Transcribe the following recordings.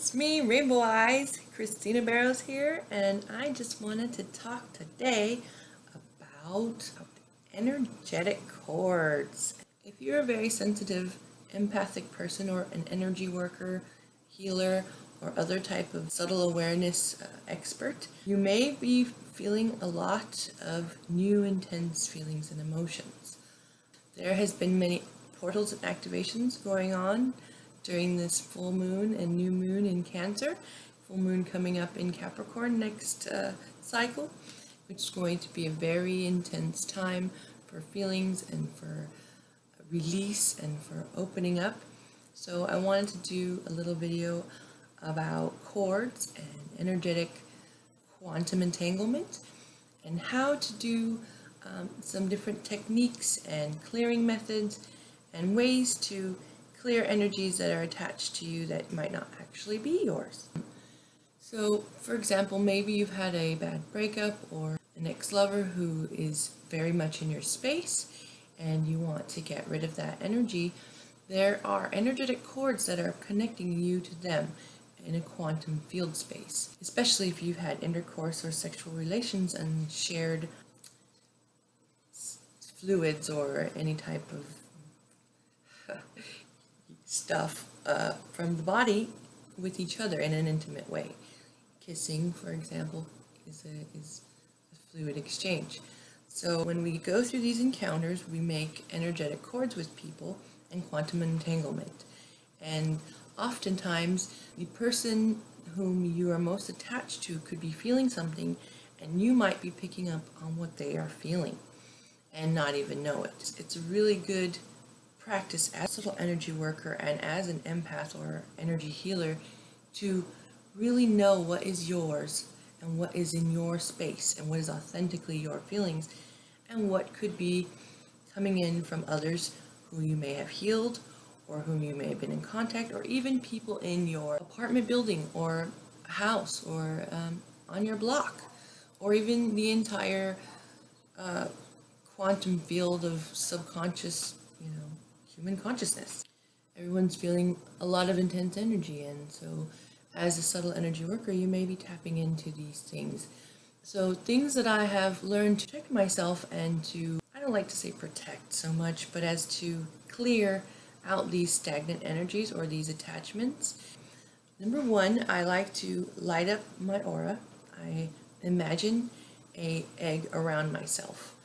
It's me, Rainbow Eyes, Christina Barrows here, and I just wanted to talk today about energetic cords. If you're a very sensitive, empathic person or an energy worker, healer, or other type of subtle awareness expert, you may be feeling a lot of new intense feelings and emotions. There has been many portals and activations going on during this full moon and new moon in Cancer. Full moon coming up in Capricorn next cycle, which is going to be a very intense time for feelings and for release and for opening up. So I wanted to do a little video about cords and energetic quantum entanglement and how to do some different techniques and clearing methods and ways to clear energies that are attached to you that might not actually be yours. So, for example, maybe you've had a bad breakup or an ex-lover who is very much in your space and you want to get rid of that energy. There are energetic cords that are connecting you to them in a quantum field space, especially if you've had intercourse or sexual relations and shared fluids or any type of stuff from the body with each other in an intimate way. Kissing, for example, is a fluid exchange. So when we go through these encounters, we make energetic cords with people and quantum entanglement. And oftentimes, the person whom you are most attached to could be feeling something, and you might be picking up on what they are feeling and not even know it. It's a really good practice as a subtle energy worker and as an empath or energy healer to really know what is yours and what is in your space and what is authentically your feelings and what could be coming in from others who you may have healed or whom you may have been in contact, or even people in your apartment building or house or on your block, or even the entire quantum field of subconscious, human consciousness. Everyone's feeling a lot of intense energy, and so as a subtle energy worker, you may be tapping into these things. So things that I have learned to protect myself and to, I don't like to say protect so much, but as to clear out these stagnant energies or these attachments. Number one, I like to light up my aura. I imagine an egg around myself,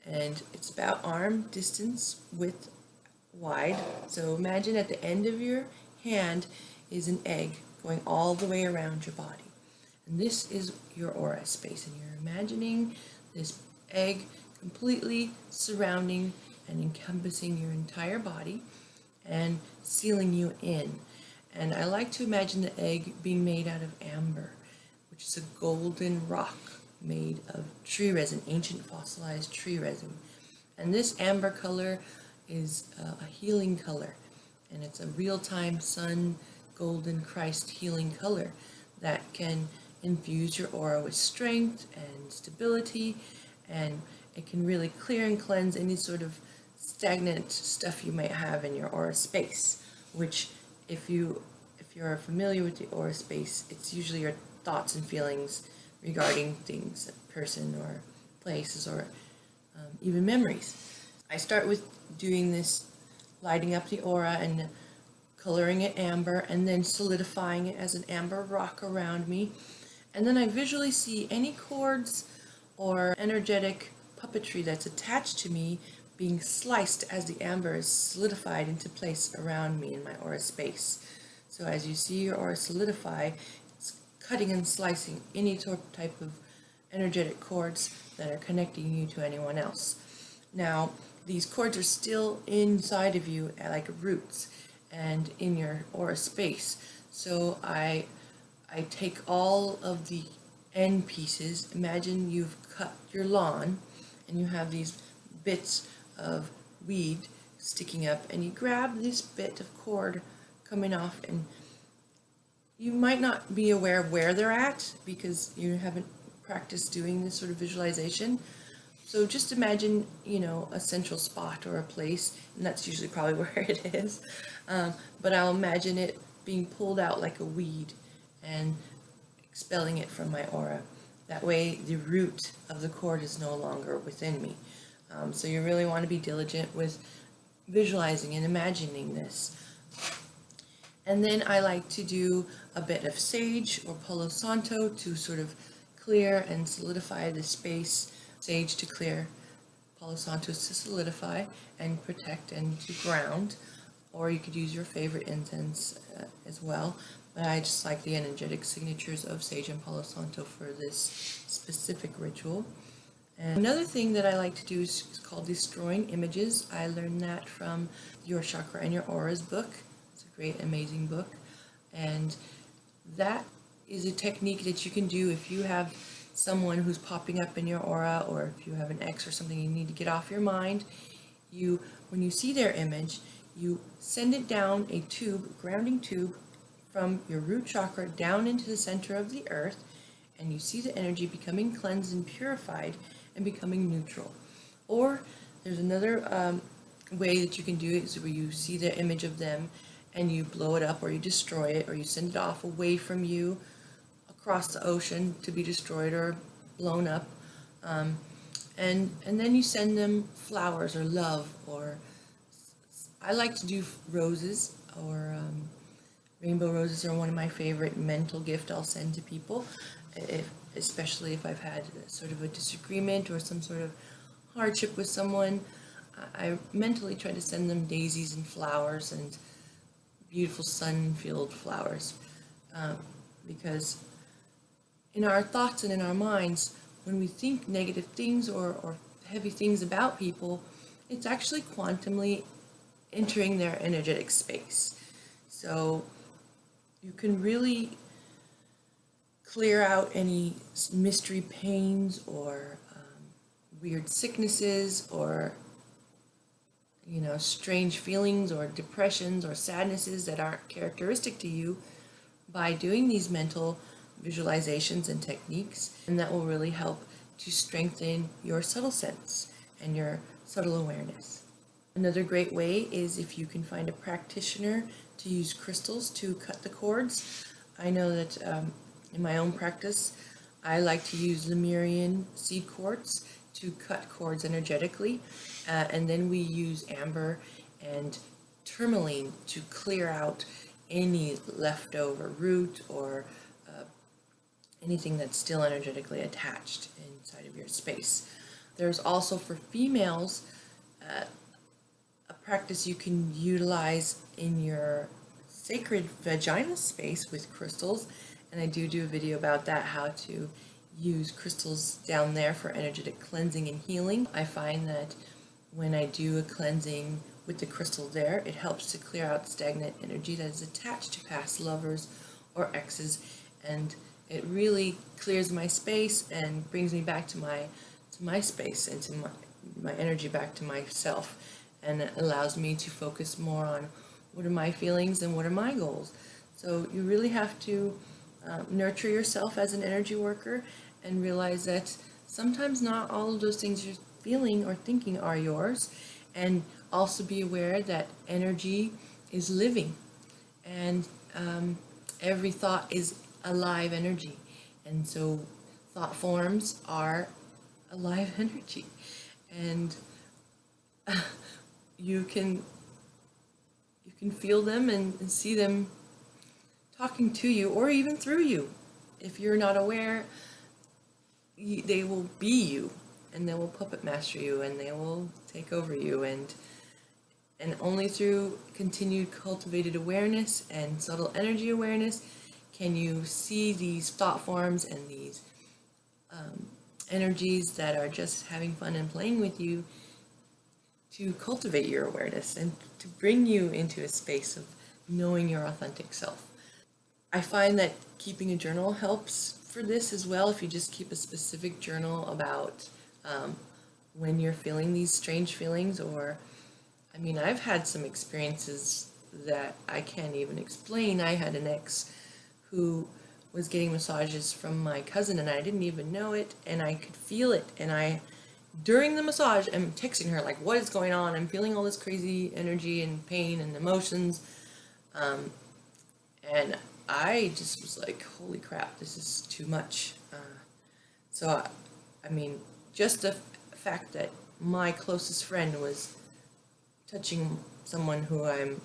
and it's about arm distance width wide. So imagine at the end of your hand is an egg going all the way around your body. And this is your aura space, and you're imagining this egg completely surrounding and encompassing your entire body and sealing you in. And I like to imagine the egg being made out of amber, which is a golden rock made of tree resin, ancient fossilized tree resin. And this amber color is a healing color, and it's a real-time sun golden Christ healing color that can infuse your aura with strength and stability, and it can really clear and cleanse any sort of stagnant stuff you might have in your aura space, which if you're familiar with the aura space, it's usually your thoughts and feelings regarding things, a person or places or even memories. I start with doing this, lighting up the aura and coloring it amber, and then solidifying it as an amber rock around me. And then I visually see any cords or energetic puppetry that's attached to me being sliced as the amber is solidified into place around me in my aura space. So as you see your aura solidify, it's cutting and slicing any type of energetic cords that are connecting you to anyone else. Now, these cords are still inside of you like roots and in your aura space. So I take all of the end pieces. Imagine you've cut your lawn and you have these bits of weed sticking up, and you grab this bit of cord coming off, and you might not be aware of where they're at because you haven't practiced doing this sort of visualization. So just imagine, a central spot or a place, and that's usually probably where it is. But I'll imagine it being pulled out like a weed and expelling it from my aura. That way the root of the cord is no longer within me. So you really want to be diligent with visualizing and imagining this. And then I like to do a bit of sage or Palo Santo to sort of clear and solidify the space. Sage to clear, Palo Santo to solidify and protect and to ground. Or you could use your favorite incense as well. But I just like the energetic signatures of sage and Palo Santo for this specific ritual. And another thing that I like to do is called destroying images. I learned that from Your Chakra and Your Auras book. It's a great, amazing book. And that is a technique that you can do if you have someone who's popping up in your aura, or if you have an ex or something you need to get off your mind. When you see their image, you send it down a tube, grounding tube, from your root chakra down into the center of the earth, and you see the energy becoming cleansed and purified and becoming neutral. Or there's another way that you can do it, is where you see the image of them and you blow it up, or you destroy it, or you send it off away from you across the ocean to be destroyed or blown up. And then you send them flowers or love, or I like to do roses, or rainbow roses are one of my favorite mental gift I'll send to people, especially if I've had sort of a disagreement or some sort of hardship with someone. I mentally try to send them daisies and flowers and beautiful sun-filled flowers, because in our thoughts and in our minds, when we think negative things or heavy things about people, it's actually quantumly entering their energetic space. So you can really clear out any mystery pains or weird sicknesses, or strange feelings or depressions or sadnesses that aren't characteristic to you, by doing these mental visualizations and techniques. And that will really help to strengthen your subtle sense and your subtle awareness. Another great way is if you can find a practitioner to use crystals to cut the cords. I know that in my own practice, I like to use Lemurian seed quartz to cut cords energetically, and then we use amber and tourmaline to clear out any leftover root or anything that's still energetically attached inside of your space. There's also, for females, a practice you can utilize in your sacred vaginal space with crystals, and I do a video about that, how to use crystals down there for energetic cleansing and healing. I find that when I do a cleansing with the crystal there, it helps to clear out stagnant energy that is attached to past lovers or exes, and it really clears my space and brings me back to my space and to my energy back to myself, and it allows me to focus more on what are my feelings and what are my goals. So you really have to nurture yourself as an energy worker and realize that sometimes not all of those things you're feeling or thinking are yours, and also be aware that energy is living, and every thought is alive energy, and so thought forms are alive energy, and you can feel them and see them talking to you, or even through you. If you're not aware, they will be you, and they will puppet master you, and they will take over you, and only through continued cultivated awareness and subtle energy awareness can you see these thought forms and these energies that are just having fun and playing with you, to cultivate your awareness and to bring you into a space of knowing your authentic self. I find that keeping a journal helps for this as well. If you just keep a specific journal about when you're feeling these strange feelings, or I've had some experiences that I can't even explain. I had an ex who was getting massages from my cousin, and I didn't even know it, and I could feel it, and during the massage, I'm texting her like, what is going on? I'm feeling all this crazy energy and pain and emotions, and I just was like, holy crap, this is too much. So, I mean, just the fact that my closest friend was touching someone who I'm,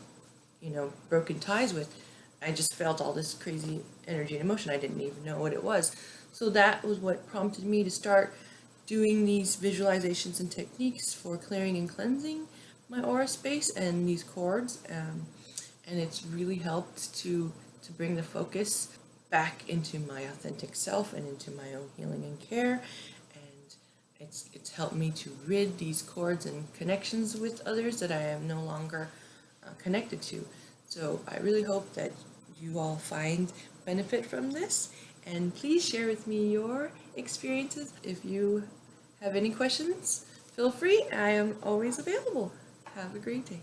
broken ties with, I just felt all this crazy energy and emotion. I didn't even know what it was. So that was what prompted me to start doing these visualizations and techniques for clearing and cleansing my aura space and these cords. And it's really helped to bring the focus back into my authentic self and into my own healing and care. And it's helped me to rid these cords and connections with others that I am no longer connected to. So I really hope that you all find benefit from this, and please share with me your experiences. If you have any questions, feel free. I am always available. Have a great day.